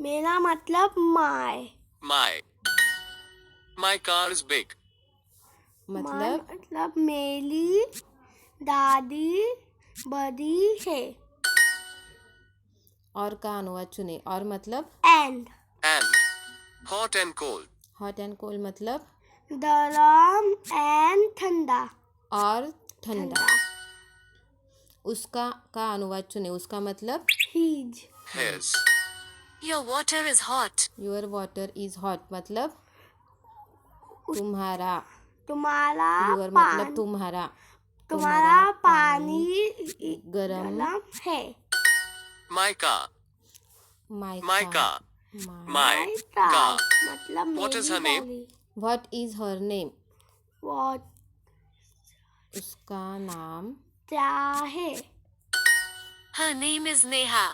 मेरा मतलब my. My car is big. मतलब मेरी दादी बड़ी है। और का अनुवाद चुने। और मतलब And Hot and cold. Hot and cold मतलब गरम एंड ठंडा। और ठंडा। उसका का अनुवाद चुने। उसका मतलब His. Your water is hot. Your water is hot मतलब तुम्हारा। तुम्हारा योर मतलब तुम्हारा। तुम्हारा पानी गरम है। My car. My car. मतलब What is her name? What is her name? What उसका नाम क्या है? Her name is Neha.